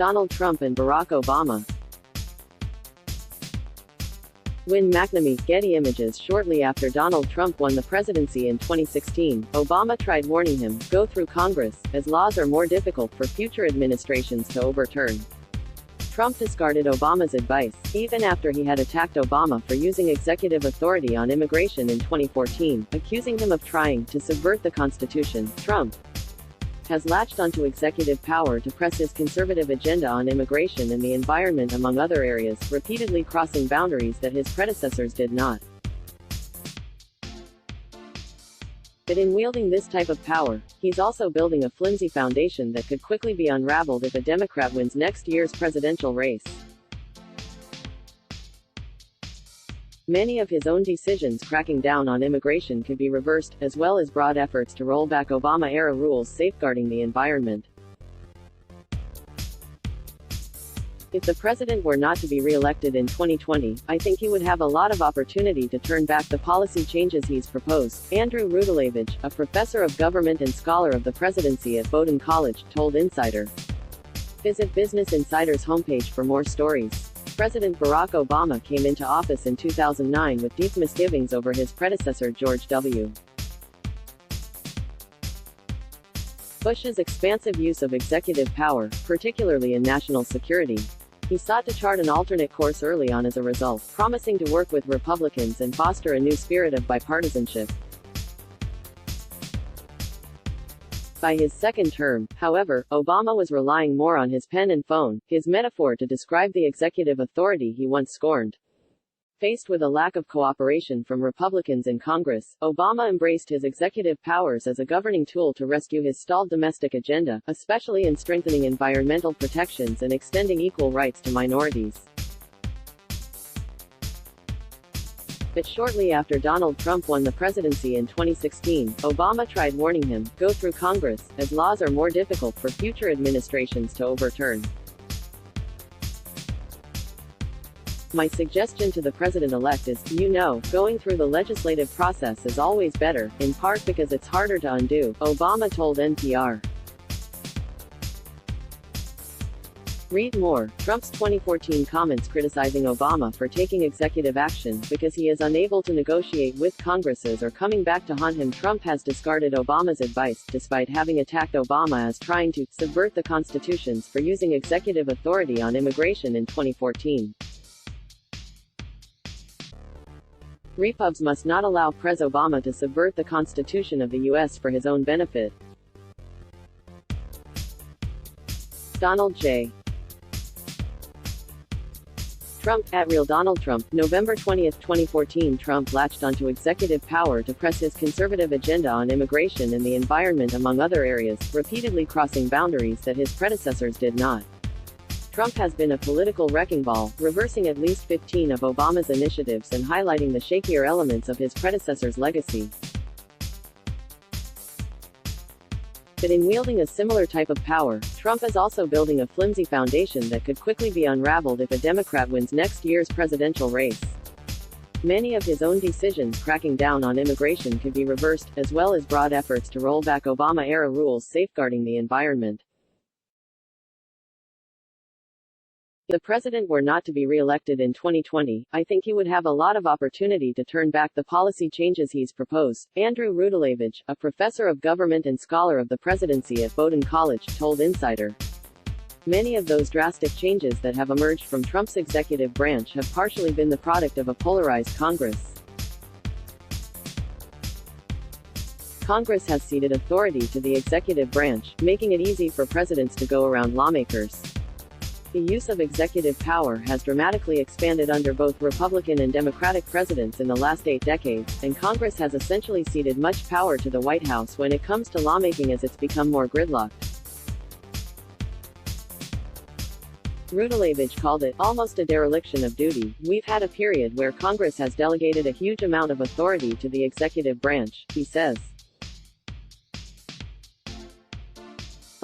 Donald Trump and Barack Obama. When McNamee, Getty Images Shortly after Donald Trump won the presidency in 2016, Obama tried warning him, "Go through Congress, as laws are more difficult for future administrations to overturn." Trump discarded Obama's advice, even after he had attacked Obama for using executive authority on immigration in 2014, accusing him of trying to subvert the Constitution. Trump has latched onto executive power to press his conservative agenda on immigration and the environment among other areas, repeatedly crossing boundaries that his predecessors did not. But in wielding this type of power, he's also building a flimsy foundation that could quickly be unraveled if a Democrat wins next year's presidential race. Many of his own decisions cracking down on immigration could be reversed, as well as broad efforts to roll back Obama-era rules safeguarding the environment. If the president were not to be re-elected in 2020, I think he would have a lot of opportunity to turn back the policy changes he's proposed, Andrew Rudalevich, a professor of government and scholar of the presidency at Bowdoin College, told Insider. Visit Business Insider's homepage for more stories. President Barack Obama came into office in 2009 with deep misgivings over his predecessor George W. Bush's expansive use of executive power, particularly in national security. He sought to chart an alternate course early on as a result, promising to work with Republicans and foster a new spirit of bipartisanship. By his second term, however, Obama was relying more on his pen and phone, his metaphor to describe the executive authority he once scorned. Faced with a lack of cooperation from Republicans in Congress, Obama embraced his executive powers as a governing tool to rescue his stalled domestic agenda, especially in strengthening environmental protections and extending equal rights to minorities. But shortly after Donald Trump won the presidency in 2016, Obama tried warning him, "Go through Congress, as laws are more difficult for future administrations to overturn." My suggestion to the president-elect is, going through the legislative process is always better, in part because it's harder to undo, Obama told NPR. Read more. Trump's 2014 comments criticizing Obama for taking executive action because he is unable to negotiate with Congresses are coming back to haunt him. Trump has discarded Obama's advice, despite having attacked Obama as trying to subvert the constitutions for using executive authority on immigration in 2014. Repubs must not allow Pres Obama to subvert the Constitution of the U.S. for his own benefit. Donald J. Trump, @RealDonaldTrump, November 20, 2014. Trump latched onto executive power to press his conservative agenda on immigration and the environment among other areas, repeatedly crossing boundaries that his predecessors did not. Trump has been a political wrecking ball, reversing at least 15 of Obama's initiatives and highlighting the shakier elements of his predecessor's legacy. But in wielding a similar type of power, Trump is also building a flimsy foundation that could quickly be unraveled if a Democrat wins next year's presidential race. Many of his own decisions cracking down on immigration could be reversed, as well as broad efforts to roll back Obama-era rules safeguarding the environment. If the president were not to be re-elected in 2020, I think he would have a lot of opportunity to turn back the policy changes he's proposed, Andrew Rudalevich, a professor of government and scholar of the presidency at Bowdoin College, told Insider. Many of those drastic changes that have emerged from Trump's executive branch have partially been the product of a polarized Congress. Congress has ceded authority to the executive branch, making it easy for presidents to go around lawmakers. The use of executive power has dramatically expanded under both Republican and Democratic presidents in the last 8 decades, and Congress has essentially ceded much power to the White House when it comes to lawmaking as it's become more gridlocked. Rudalevich called it almost a dereliction of duty. "We've had a period where Congress has delegated a huge amount of authority to the executive branch," he says.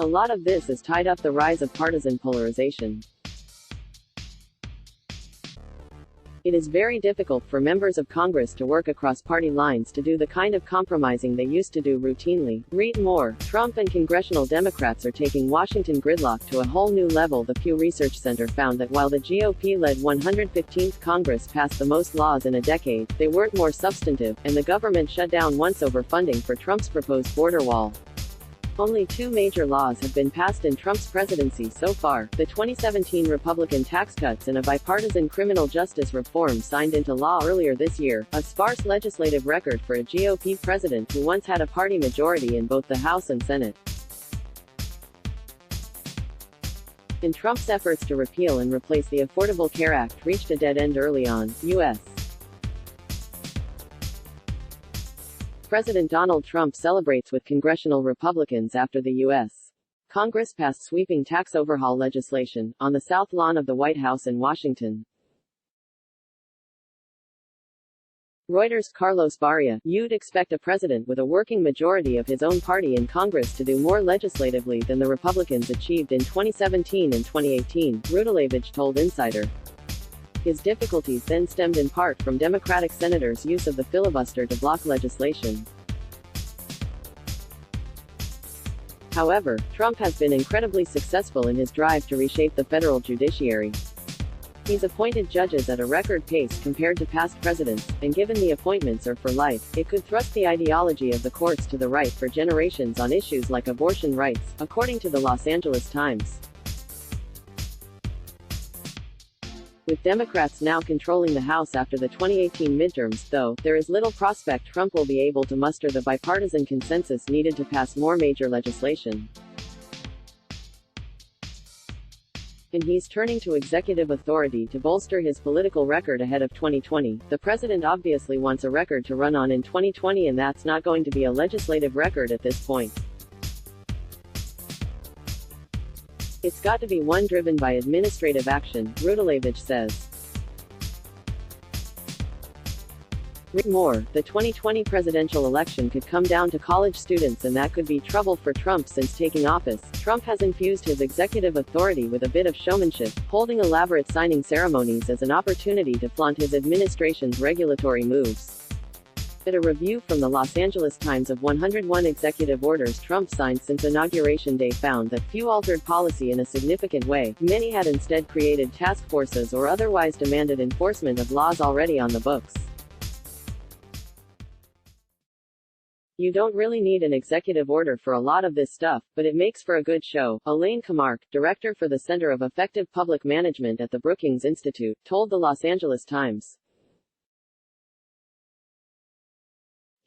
A lot of this is tied up the rise of partisan polarization. It is very difficult for members of Congress to work across party lines to do the kind of compromising they used to do routinely. Read more. Trump and congressional Democrats are taking Washington gridlock to a whole new level. The Pew Research Center found that while the GOP-led 115th Congress passed the most laws in a decade, they weren't more substantive, and the government shut down once over funding for Trump's proposed border wall. Only two major laws have been passed in Trump's presidency so far, the 2017 Republican tax cuts and a bipartisan criminal justice reform signed into law earlier this year, a sparse legislative record for a GOP president who once had a party majority in both the House and Senate. And Trump's efforts to repeal and replace the Affordable Care Act reached a dead end early on. U.S. President Donald Trump celebrates with congressional Republicans after the U.S. Congress passed sweeping tax overhaul legislation on the South Lawn of the White House in Washington. Reuters' Carlos Baria, you'd expect a president with a working majority of his own party in Congress to do more legislatively than the Republicans achieved in 2017 and 2018, Rudalevich told Insider. His difficulties then stemmed in part from Democratic senators' use of the filibuster to block legislation. However, Trump has been incredibly successful in his drive to reshape the federal judiciary. He's appointed judges at a record pace compared to past presidents, and given the appointments are for life, it could thrust the ideology of the courts to the right for generations on issues like abortion rights, according to the Los Angeles Times. With Democrats now controlling the House after the 2018 midterms, though, there is little prospect Trump will be able to muster the bipartisan consensus needed to pass more major legislation. And he's turning to executive authority to bolster his political record ahead of 2020. The president obviously wants a record to run on in 2020, and that's not going to be a legislative record at this point. It's got to be one driven by administrative action, Rudalevich says. Read more. The 2020 presidential election could come down to college students, and that could be trouble for Trump since taking office. Trump has infused his executive authority with a bit of showmanship, holding elaborate signing ceremonies as an opportunity to flaunt his administration's regulatory moves. But a review from the Los Angeles Times of 101 executive orders Trump signed since Inauguration Day found that few altered policy in a significant way. Many had instead created task forces or otherwise demanded enforcement of laws already on the books. You don't really need an executive order for a lot of this stuff, but it makes for a good show, Elaine Camark, director for the Center of Effective Public Management at the Brookings Institute, told the Los Angeles Times.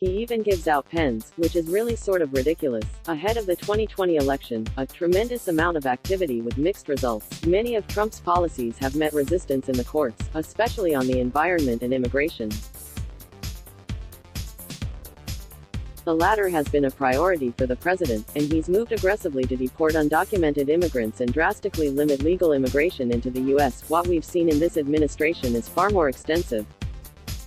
He even gives out pens, which is really sort of ridiculous. Ahead of the 2020 election, a tremendous amount of activity with mixed results. Many of Trump's policies have met resistance in the courts, especially on the environment and immigration. The latter has been a priority for the president, and he's moved aggressively to deport undocumented immigrants and drastically limit legal immigration into the U.S. What we've seen in this administration is far more extensive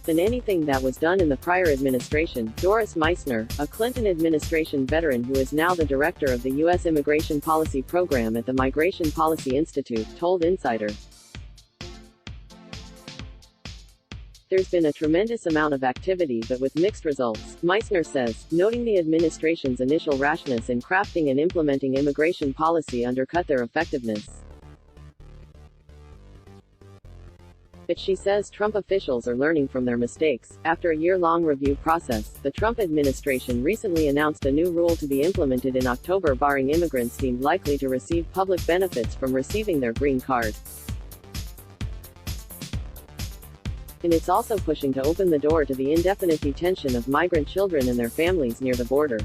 than anything that was done in the prior administration. Doris Meissner, a Clinton administration veteran who is now the director of the U.S. Immigration Policy Program at the Migration Policy Institute, told Insider. There's been a tremendous amount of activity but with mixed results, Meissner says, noting the administration's initial rashness in crafting and implementing immigration policy undercut their effectiveness. But she says Trump officials are learning from their mistakes. After a year-long review process, the Trump administration recently announced a new rule to be implemented in October barring immigrants deemed likely to receive public benefits from receiving their green card. And it's also pushing to open the door to the indefinite detention of migrant children and their families near the border.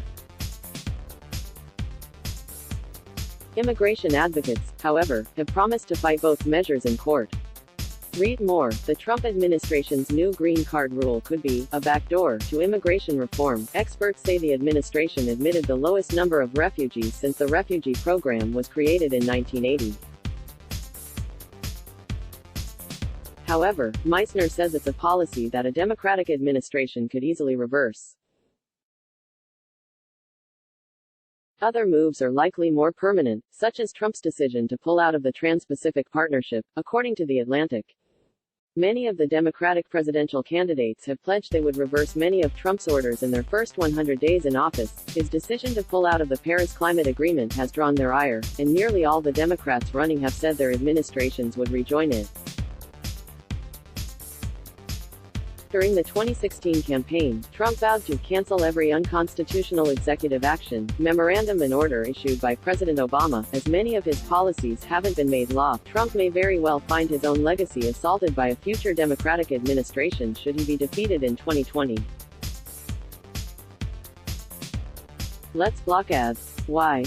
Immigration advocates, however, have promised to fight both measures in court. Read more. The Trump administration's new green card rule could be a backdoor to immigration reform. Experts say the administration admitted the lowest number of refugees since the refugee program was created in 1980. However, Meissner says it's a policy that a Democratic administration could easily reverse. Other moves are likely more permanent, such as Trump's decision to pull out of the Trans-Pacific Partnership, according to The Atlantic. Many of the Democratic presidential candidates have pledged they would reverse many of Trump's orders in their first 100 days in office. His decision to pull out of the Paris Climate Agreement has drawn their ire, and nearly all the Democrats running have said their administrations would rejoin it. During the 2016 campaign, Trump vowed to cancel every unconstitutional executive action, memorandum and order issued by President Obama. As many of his policies haven't been made law, Trump may very well find his own legacy assaulted by a future Democratic administration should he be defeated in 2020. Let's block ads. Why?